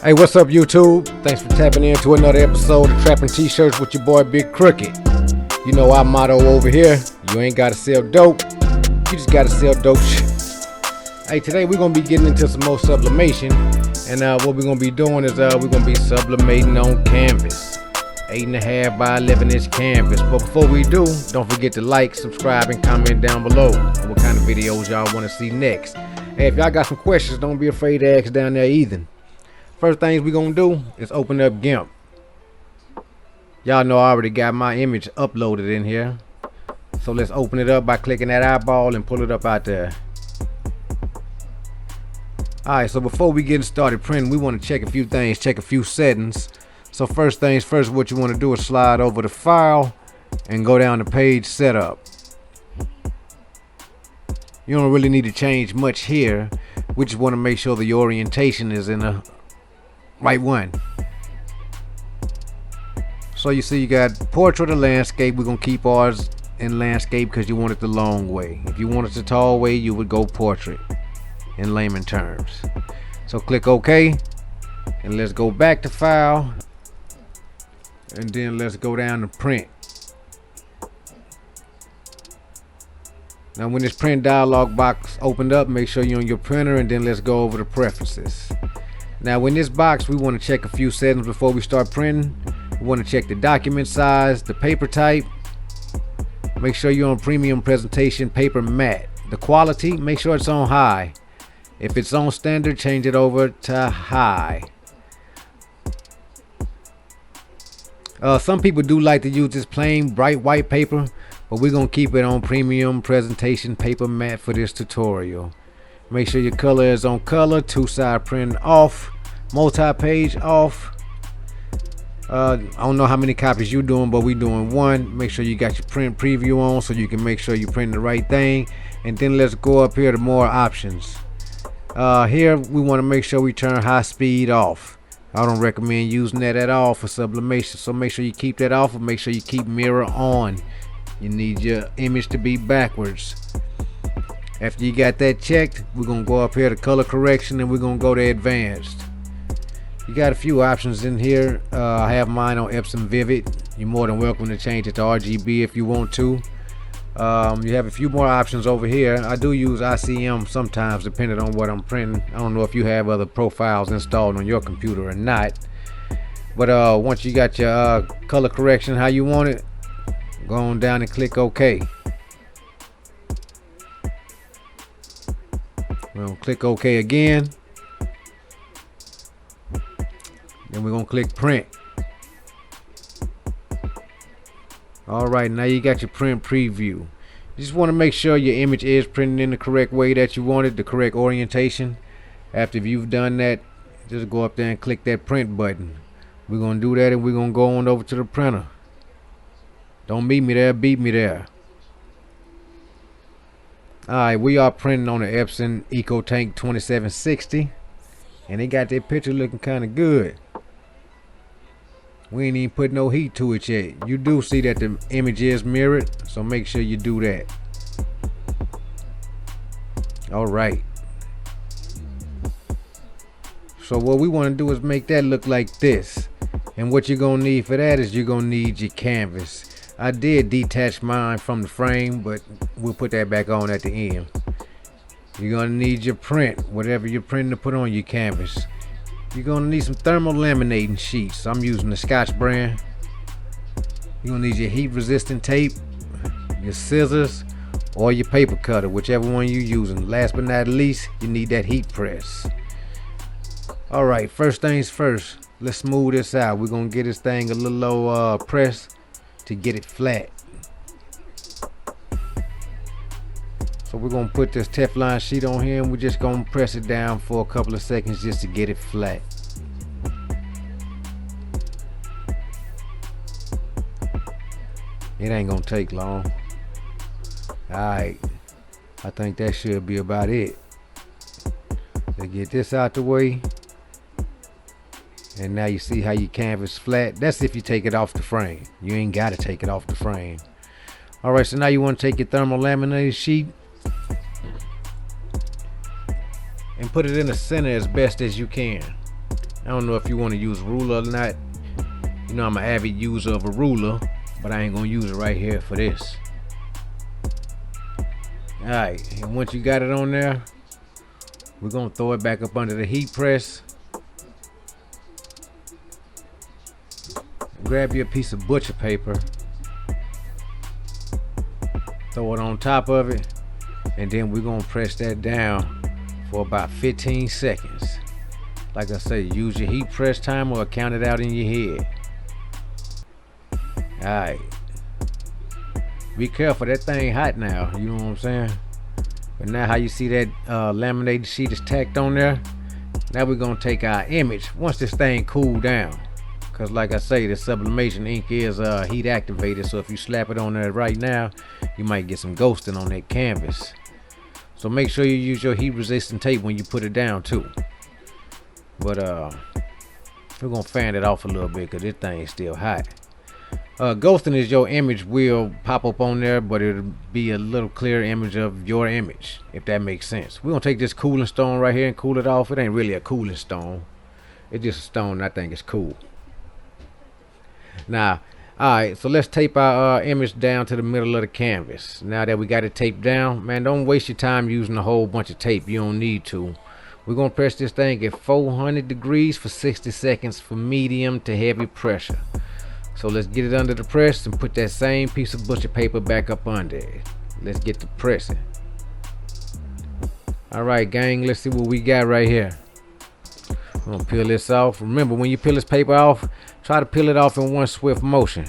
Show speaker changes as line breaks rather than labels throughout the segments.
Hey, what's up, YouTube? Thanks for tapping into another episode of Trapping T-Shirts with your boy Big Crooked. You know our motto over here: you ain't gotta sell dope, you just gotta sell dope shit. Hey, today we're gonna be getting into some more sublimation, and what we're gonna be doing is we're gonna be sublimating on canvas, 8.5 by 11-inch canvas. But before we do, don't forget to like, subscribe, and comment down below what kind of videos y'all want to see next. Hey, if y'all got some questions, don't be afraid to ask down there either. First things we're gonna do is open up Gimp. Y'all know I already got my image uploaded in here, so let's open it up by clicking that eyeball and pull it up out there. Alright, so before we get started printing, we want to check a few things, check a few settings. So first things first, what you want to do is slide over to File and go down to Page Setup. You don't really need to change much here. We just want to make sure the orientation is in the right one. So you see you got portrait or landscape. We're gonna keep ours in landscape because you want it the long way. If you want it the tall way, you would go portrait in layman terms. So click OK, and let's go back to File, and then let's go down to Print. Now when this print dialog box opened up, make sure you're on your printer, and then let's go over to Preferences. Now in this box, we want to check a few settings before we start printing. We want to check the document size, the paper type. Make sure you're on premium presentation paper matte. The quality, make sure it's on high. If it's on standard, change it over to high. Some people do like to use this plain bright white paper, but we're going to keep it on premium presentation paper matte for this tutorial. Make sure your color is on color, two-side print off, multi-page off. I don't know how many copies you're doing, but we're doing one. Make sure you got your print preview on so you can make sure you're printing the right thing. And then let's go up here to more options. Here we want to make sure we turn high speed off. I don't recommend using that at all for sublimation, so make sure you keep that off, and make sure you keep mirror on. You need your image to be backwards. After you got that checked, we're gonna go up here to color correction, and we're gonna go to advanced. You got a few options in here. I have mine on Epson Vivid. You're more than welcome to change it to RGB if you want to. You have a few more options over here. I do use ICM sometimes, depending on what I'm printing. I don't know if you have other profiles installed on your computer or not, but once you got your color correction how you want it, go on down and click OK. We'll click OK again. Then we're gonna click Print. Alright, now you got your print preview. You just want to make sure your image is printed in the correct way that you want it, the correct orientation. After you've done that, just go up there and click that print button. We're gonna do that, and we're gonna go on over to the printer. Don't meet me there, beat me there. Alright, we are printing on the Epson EcoTank 2760, and they got that picture looking kind of good. We ain't even put no heat to it yet. You do see that the image is mirrored, so make sure you do that. Alright. So what we want to do is make that look like this. And what you're going to need for that is you're going to need your canvas. I did detach mine from the frame, but we'll put that back on at the end. You're going to need your print, whatever you're printing to put on your canvas. You're going to need some thermal laminating sheets. I'm using the Scotch brand. You're going to need your heat resistant tape, your scissors, or your paper cutter, whichever one you're using. Last but not least, you need that heat press. Alright, first things first, let's smooth this out. We're going to get this thing a little low press to get it flat. So we're gonna put this Teflon sheet on here, and we're just gonna press it down for a couple of seconds just to get it flat. It ain't gonna take long. Alright, I think that should be about it. Let's get this out the way. And now you see how your canvas flat. That's if you take it off the frame. You ain't gotta take it off the frame. Alright, so now you want to take your thermal laminated sheet and put it in the center as best as you can. I don't know if you want to use a ruler or not. You know I'm an avid user of a ruler, but I ain't gonna use it right here for this. Alright, and once you got it on there, we're gonna throw it back up under the heat press. Grab you a piece of butcher paper, throw it on top of it, and then we're gonna press that down for about 15 seconds. Like I say, use your heat press timer or count it out in your head. Alright. Be careful, that thing hot now, you know what I'm saying? But now how you see that laminated sheet is tacked on there, now we're gonna take our image once this thing cool down. Cause like I say, the sublimation ink is heat activated, so if you slap it on there right now, you might get some ghosting on that canvas. So make sure you use your heat resistant tape when you put it down too. But we're gonna fan it off a little bit because this thing is still hot. Ghosting is your image will pop up on there, but it'll be a little clearer image of your image, if that makes sense. We're gonna take this cooling stone right here and cool it off. It ain't really a cooling stone, it's just a stone. I think it's cool. Now, alright, so let's tape our image down to the middle of the canvas. Now that we got it taped down, man, don't waste your time using a whole bunch of tape. You don't need to. We're gonna press this thing at 400 degrees for 60 seconds for medium to heavy pressure. So let's get it under the press and put that same piece of butcher paper back up under it. Let's get to pressing. Alright gang, let's see what we got right here. I'm gonna peel this off. Remember, when you peel this paper off, try to peel it off in one swift motion.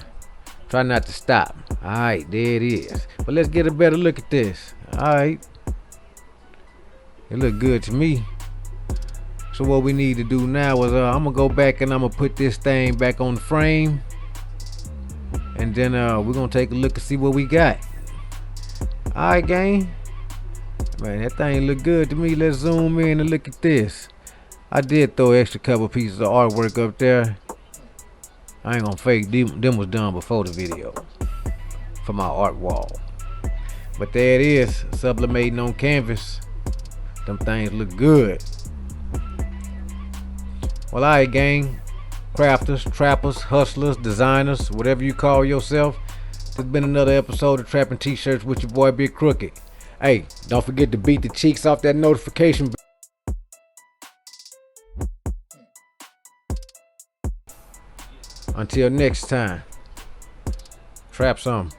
Try not to stop. Alright, there it is. But let's get a better look at this. Alright. It look good to me. So what we need to do now is I'm gonna go back and I'm gonna put this thing back on the frame. And then we're gonna take a look and see what we got. Alright gang. Man, that thing look good to me. Let's zoom in and look at this. I did throw extra couple pieces of artwork up there. I ain't gonna fake them was done before the video for my art wall. But there it is, sublimating on canvas. Them things look good. Well, alright gang, crafters, trappers, hustlers, designers, whatever you call yourself. This has been another episode of Trapping T-Shirts with your boy Big Crooked. Hey, don't forget to beat the cheeks off that notification bell. Until next time, trap some.